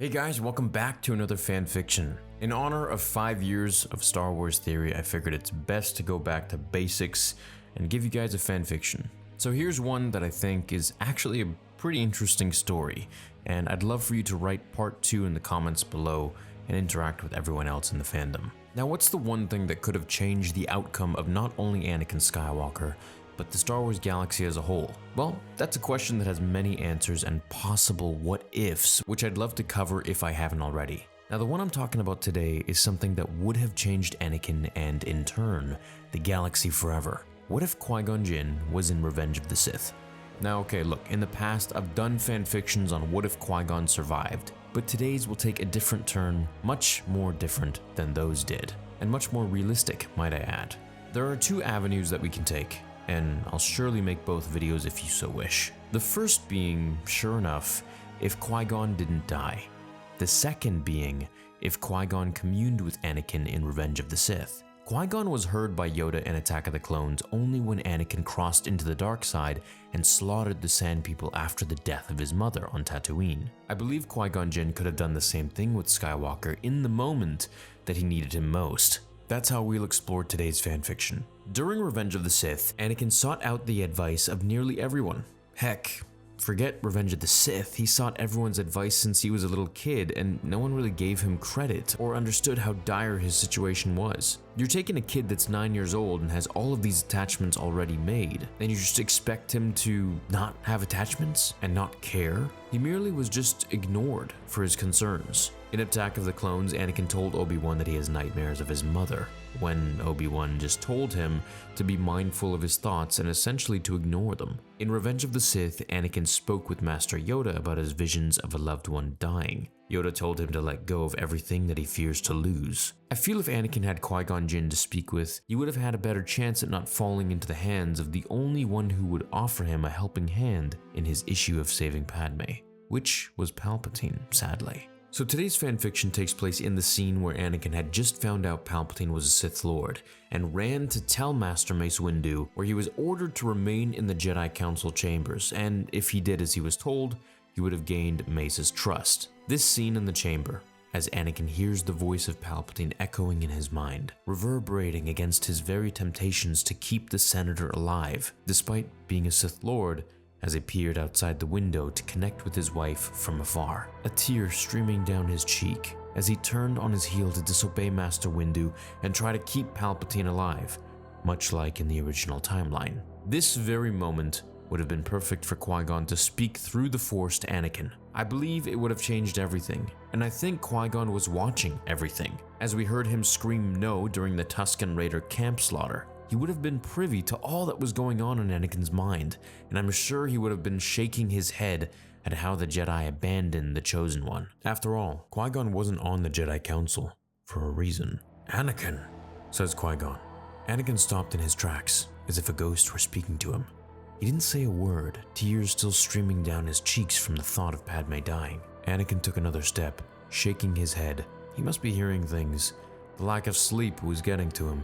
Hey guys, welcome back to another fanfiction. In honor of 5 years of Star Wars theory, I figured it's best to go back to basics and give you guys a fanfiction. So here's one that I think is actually a pretty interesting story, and I'd love for you to write part 2 in the comments below and interact with everyone else in the fandom. Now, what's the one thing that could have changed the outcome of not only Anakin Skywalker, but the Star Wars galaxy as a whole? Well, that's a question that has many answers and possible what-ifs, which I'd love to cover if I haven't already. Now, the one I'm talking about today is something that would have changed Anakin and, in turn, the galaxy forever. What if Qui-Gon Jinn was in Revenge of the Sith? Now, okay, look, in the past, I've done fanfictions on what if Qui-Gon survived, but today's will take a different turn, much more different than those did, and much more realistic, might I add. There are two avenues that we can take, and I'll surely make both videos if you so wish. The first being, sure enough, if Qui-Gon didn't die. The second being, if Qui-Gon communed with Anakin in Revenge of the Sith. Qui-Gon was heard by Yoda in Attack of the Clones only when Anakin crossed into the dark side and slaughtered the Sand People after the death of his mother on Tatooine. I believe Qui-Gon Jinn could have done the same thing with Skywalker in the moment that he needed him most. That's how we'll explore today's fanfiction. During Revenge of the Sith, Anakin sought out the advice of nearly everyone. Heck, forget Revenge of the Sith, he sought everyone's advice since he was a little kid, and no one really gave him credit or understood how dire his situation was. You're taking a kid that's 9 years old and has all of these attachments already made, and you just expect him to not have attachments and not care? He merely was just ignored for his concerns. In Attack of the Clones, Anakin told Obi-Wan that he has nightmares of his mother, when Obi-Wan just told him to be mindful of his thoughts and essentially to ignore them. In Revenge of the Sith, Anakin spoke with Master Yoda about his visions of a loved one dying. Yoda told him to let go of everything that he fears to lose. I feel if Anakin had Qui-Gon Jinn to speak with, he would have had a better chance at not falling into the hands of the only one who would offer him a helping hand in his issue of saving Padme, which was Palpatine, sadly. So today's fanfiction takes place in the scene where Anakin had just found out Palpatine was a Sith Lord and ran to tell Master Mace Windu, where he was ordered to remain in the Jedi Council chambers, and if he did as he was told, he would have gained Mace's trust. This scene in the chamber, as Anakin hears the voice of Palpatine echoing in his mind, reverberating against his very temptations to keep the Senator alive, despite being a Sith Lord, as he peered outside the window to connect with his wife from afar, a tear streaming down his cheek as he turned on his heel to disobey Master Windu and try to keep Palpatine alive, much like in the original timeline. This very moment would have been perfect for Qui-Gon to speak through the Force to Anakin. I believe it would have changed everything, and I think Qui-Gon was watching everything, as we heard him scream no during the Tusken Raider camp slaughter. He would have been privy to all that was going on in Anakin's mind, and I'm sure he would have been shaking his head at how the Jedi abandoned the Chosen One. After all, Qui-Gon wasn't on the Jedi Council for a reason. "Anakin," says Qui-Gon. Anakin stopped in his tracks, as if a ghost were speaking to him. He didn't say a word, tears still streaming down his cheeks from the thought of Padme dying. Anakin took another step, shaking his head. He must be hearing things. The lack of sleep was getting to him.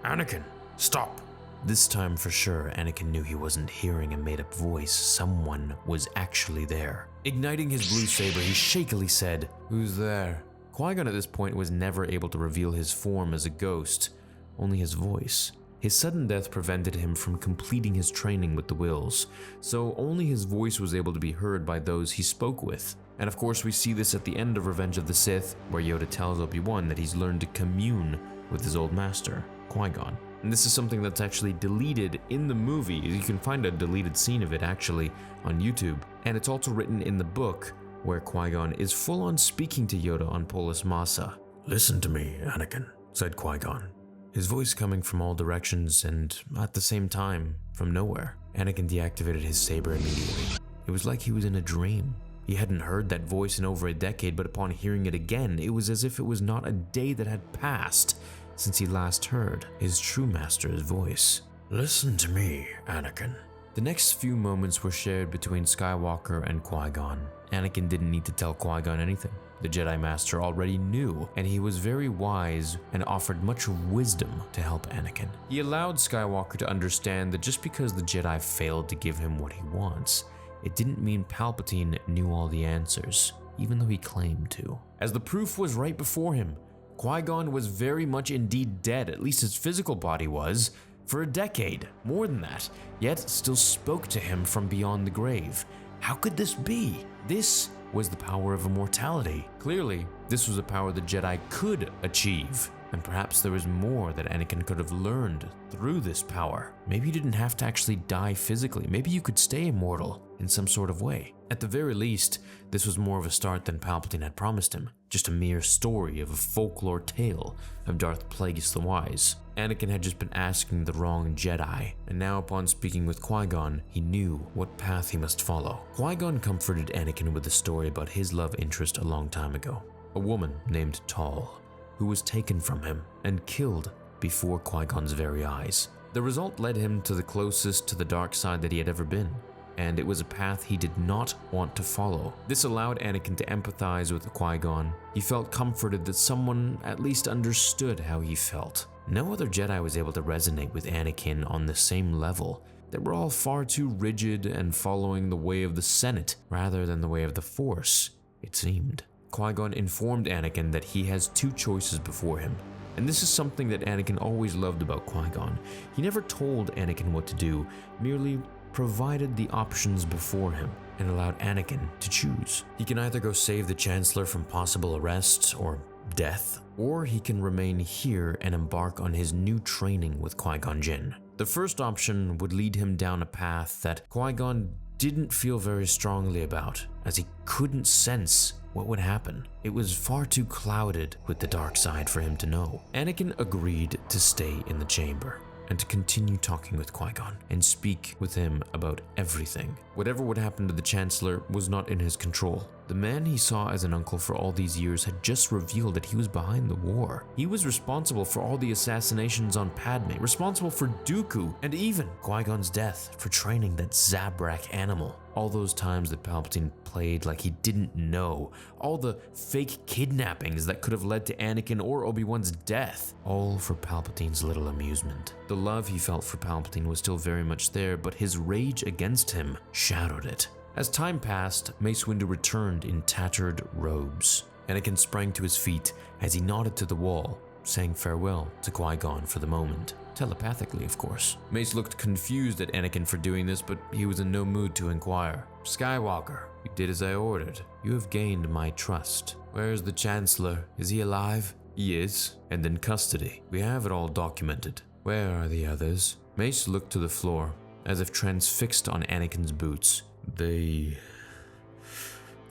"Anakin! Stop!" This time for sure, Anakin knew he wasn't hearing a made-up voice. Someone was actually there. Igniting his blue saber, he shakily said, "Who's there?" Qui-Gon at this point was never able to reveal his form as a ghost, only his voice. His sudden death prevented him from completing his training with the Wills, so only his voice was able to be heard by those he spoke with. And of course we see this at the end of Revenge of the Sith, where Yoda tells Obi-Wan that he's learned to commune with his old master, Qui-Gon. And this is something that's actually deleted in the movie. You can find a deleted scene of it actually on YouTube. And it's also written in the book, where Qui-Gon is full on speaking to Yoda on Polis Massa. "Listen to me, Anakin," said Qui-Gon, his voice coming from all directions and at the same time from nowhere. Anakin deactivated his saber immediately. It was like he was in a dream. He hadn't heard that voice in over a decade, but upon hearing it again, it was as if it was not a day that had passed since he last heard his true master's voice. "Listen to me, Anakin." The next few moments were shared between Skywalker and Qui-Gon. Anakin didn't need to tell Qui-Gon anything. The Jedi Master already knew, and he was very wise and offered much wisdom to help Anakin. He allowed Skywalker to understand that just because the Jedi failed to give him what he wants, it didn't mean Palpatine knew all the answers. even though he claimed to. As the proof was right before him, Qui-Gon was very much indeed dead, at least his physical body was, for a decade, more than that, yet still spoke to him from beyond the grave. How could this be? This was the power of immortality. Clearly, this was a power the Jedi could achieve, and perhaps there was more that Anakin could have learned through this power. Maybe you didn't have to actually die physically. Maybe you could stay immortal in some sort of way. At the very least, this was more of a start than Palpatine had promised him. Just a mere story of a folklore tale of Darth Plagueis the Wise. Anakin had just been asking the wrong Jedi, and now upon speaking with Qui-Gon, he knew what path he must follow. Qui-Gon comforted Anakin with a story about his love interest a long time ago. A woman named Tal, who was taken from him and killed before Qui-Gon's very eyes. The result led him to the closest to the dark side that he had ever been, and it was a path he did not want to follow. This allowed Anakin to empathize with Qui-Gon. He felt comforted that someone at least understood how he felt. No other Jedi was able to resonate with Anakin on the same level. They were all far too rigid and following the way of the Senate rather than the way of the Force, it seemed. Qui-Gon informed Anakin that he has two choices before him, and this is something that Anakin always loved about Qui-Gon. He never told Anakin what to do, merely provided the options before him and allowed Anakin to choose. He can either go save the Chancellor from possible arrest or death, or he can remain here and embark on his new training with Qui-Gon Jinn. The first option would lead him down a path that Qui-Gon didn't feel very strongly about, as he couldn't sense what would happen. It was far too clouded with the dark side for him to know. Anakin agreed to stay in the chamber and to continue talking with Qui-Gon and speak with him about everything. Whatever would happen to the Chancellor was not in his control. The man he saw as an uncle for all these years had just revealed that he was behind the war. He was responsible for all the assassinations on Padme, responsible for Dooku, and even Qui-Gon's death for training that Zabrak animal. All those times that Palpatine played like he didn't know, all the fake kidnappings that could have led to Anakin or Obi-Wan's death, all for Palpatine's little amusement. The love he felt for Palpatine was still very much there, but his rage against him shadowed it. As time passed, Mace Windu returned in tattered robes. Anakin sprang to his feet as he nodded to the wall, saying farewell to Qui-Gon for the moment. Telepathically, of course. Mace looked confused at Anakin for doing this, but he was in no mood to inquire. "Skywalker, you did as I ordered. You have gained my trust. Where is the Chancellor? Is he alive?" "He is, and in custody. We have it all documented." "Where are the others?" Mace looked to the floor, as if transfixed on Anakin's boots.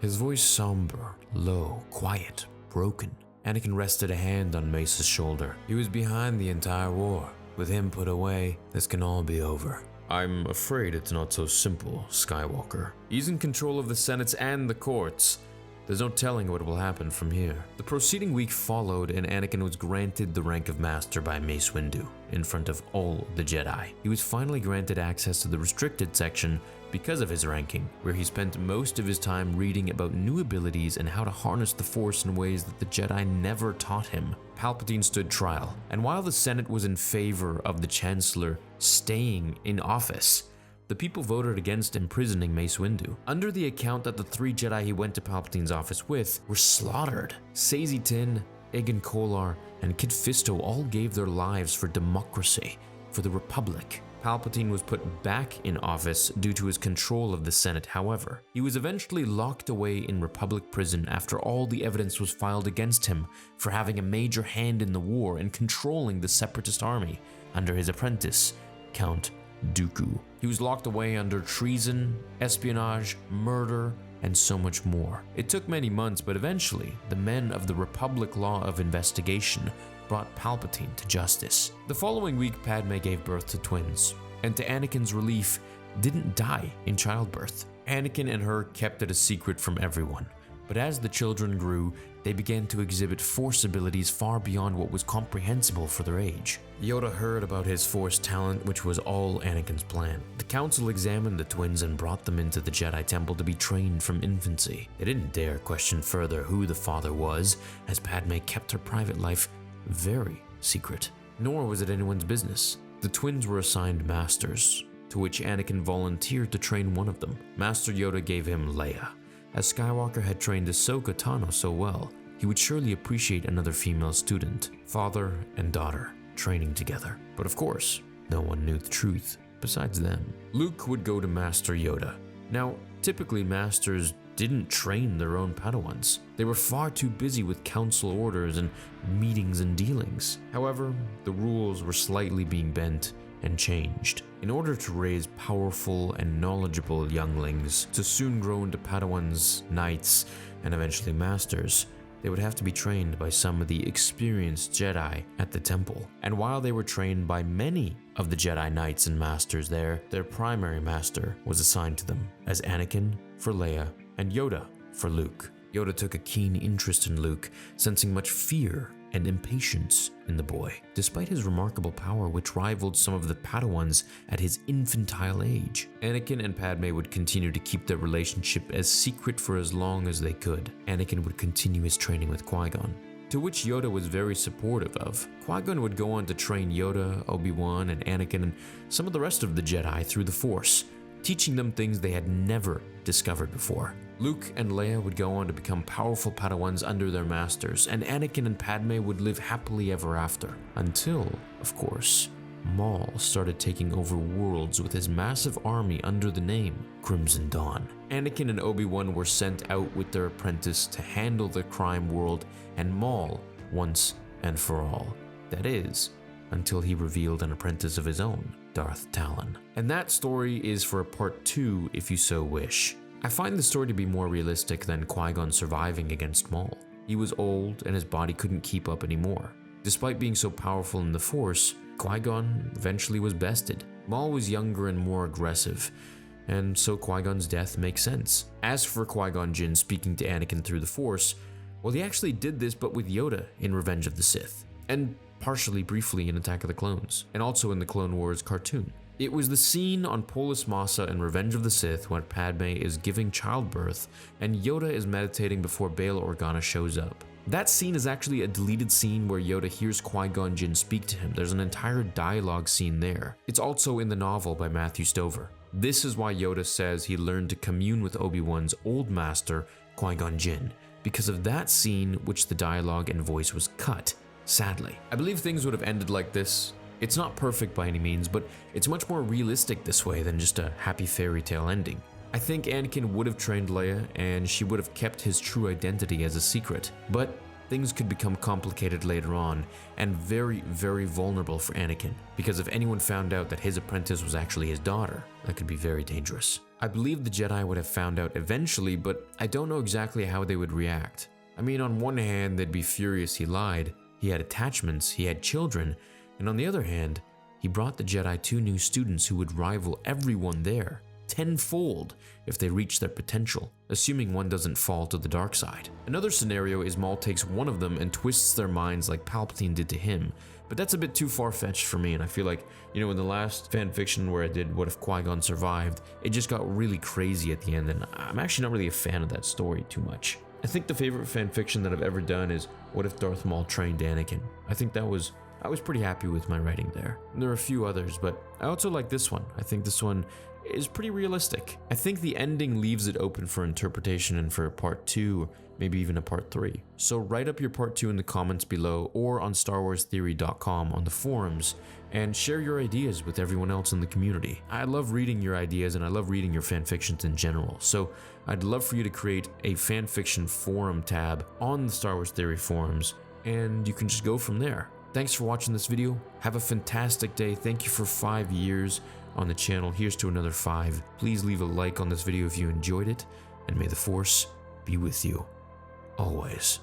His voice somber, low, quiet, broken. Anakin rested a hand on Mace's shoulder. "He was behind the entire war. With him put away, this can all be over." "I'm afraid it's not so simple, Skywalker. He's in control of the Senates and the courts. There's no telling what will happen from here." The proceeding week followed, and Anakin was granted the rank of Master by Mace Windu in front of all the Jedi. He was finally granted access to the restricted section because of his ranking, where he spent most of his time reading about new abilities and how to harness the Force in ways that the Jedi never taught him. Palpatine stood trial, and while the Senate was in favor of the Chancellor staying in office, the people voted against imprisoning Mace Windu. Under the account that the three Jedi he went to Palpatine's office with were slaughtered. Saesee Tiin, Aegon Kolar, and Kit Fisto all gave their lives for democracy, for the Republic. Palpatine was put back in office due to his control of the Senate, however. He was eventually locked away in Republic prison after all the evidence was filed against him for having a major hand in the war and controlling the Separatist army under his apprentice, Count Dooku. He was locked away under treason, espionage, murder, and so much more. It took many months, but eventually, the men of the Republic Law of Investigation brought Palpatine to justice. The following week, Padme gave birth to twins, and to Anakin's relief, didn't die in childbirth. Anakin and her kept it a secret from everyone, but as the children grew, they began to exhibit Force abilities far beyond what was comprehensible for their age. Yoda heard about his Force talent, which was all Anakin's plan. The Council examined the twins and brought them into the Jedi Temple to be trained from infancy. They didn't dare question further who the father was, as Padme kept her private life very secret. Nor was it anyone's business. The twins were assigned masters, to which Anakin volunteered to train one of them. Master Yoda gave him Leia, As Skywalker had trained Ahsoka Tano so well, he would surely appreciate another female student, father and daughter, training together. But of course, no one knew the truth besides them. Luke would go to Master Yoda. Now, typically Masters didn't train their own Padawans. They were far too busy with council orders and meetings and dealings. However, the rules were slightly being bent and changed. In order to raise powerful and knowledgeable younglings to soon grow into Padawans, knights, and eventually Masters, they would have to be trained by some of the experienced Jedi at the temple. And while they were trained by many of the Jedi Knights and Masters there, their primary master was assigned to them as Anakin for Leia and Yoda for Luke. Yoda took a keen interest in Luke, sensing much fear and impatience in the boy, despite his remarkable power which rivaled some of the Padawans at his infantile age. Anakin and Padme would continue to keep their relationship as secret for as long as they could. Anakin would continue his training with Qui-Gon, to which Yoda was very supportive of. Qui-Gon would go on to train Yoda, Obi-Wan, and Anakin and some of the rest of the Jedi through the Force, teaching them things they had never discovered before. Luke and Leia would go on to become powerful Padawans under their masters, and Anakin and Padme would live happily ever after. Until, of course, Maul started taking over worlds with his massive army under the name Crimson Dawn. Anakin and Obi-Wan were sent out with their apprentice to handle the crime world and Maul once and for all. That is, until he revealed an apprentice of his own, Darth Talon. And that story is for a part 2 if you so wish. I find the story to be more realistic than Qui-Gon surviving against Maul. He was old and his body couldn't keep up anymore. Despite being so powerful in the Force, Qui-Gon eventually was bested. Maul was younger and more aggressive, and so Qui-Gon's death makes sense. As for Qui-Gon Jinn speaking to Anakin through the Force, well, he actually did this but with Yoda in Revenge of the Sith, and partially briefly in Attack of the Clones, and also in the Clone Wars cartoon. It was the scene on Polis Massa in Revenge of the Sith when Padme is giving childbirth and Yoda is meditating before Bail Organa shows up. That scene is actually a deleted scene where Yoda hears Qui-Gon Jinn speak to him. There's an entire dialogue scene there. It's also in the novel by Matthew Stover. This is why Yoda says he learned to commune with Obi-Wan's old master, Qui-Gon Jinn, because of that scene which the dialogue and voice was cut, sadly. I believe things would have ended like this. It's not perfect by any means, but it's much more realistic this way than just a happy fairy tale ending. I think Anakin would have trained Leia and she would have kept his true identity as a secret, but things could become complicated later on and very, very vulnerable for Anakin, because if anyone found out that his apprentice was actually his daughter, that could be very dangerous. I believe the Jedi would have found out eventually, but I don't know exactly how they would react. I mean, on one hand, they'd be furious he lied, he had attachments, he had children, and on the other hand, he brought the Jedi 2 new students who would rival everyone there, tenfold if they reach their potential, assuming one doesn't fall to the dark side. Another scenario is Maul takes one of them and twists their minds like Palpatine did to him, but that's a bit too far-fetched for me, and I feel like, in the last fanfiction where I did What If Qui-Gon Survived, it just got really crazy at the end, and I'm actually not really a fan of that story too much. I think the favorite fanfiction that I've ever done is What If Darth Maul Trained Anakin. I think I was pretty happy with my writing there. And there are a few others, but I also like this one. I think this one is pretty realistic. I think the ending leaves it open for interpretation and for a part 2, maybe even a part 3. So write up your part 2 in the comments below or on StarWarsTheory.com on the forums and share your ideas with everyone else in the community. I love reading your ideas and I love reading your fanfictions in general. So I'd love for you to create a fanfiction forum tab on the Star Wars Theory forums and you can just go from there. Thanks for watching this video. Have a fantastic day. Thank you for 5 years on the channel. Here's to another 5. Please leave a like on this video if you enjoyed it, and may the Force be with you always.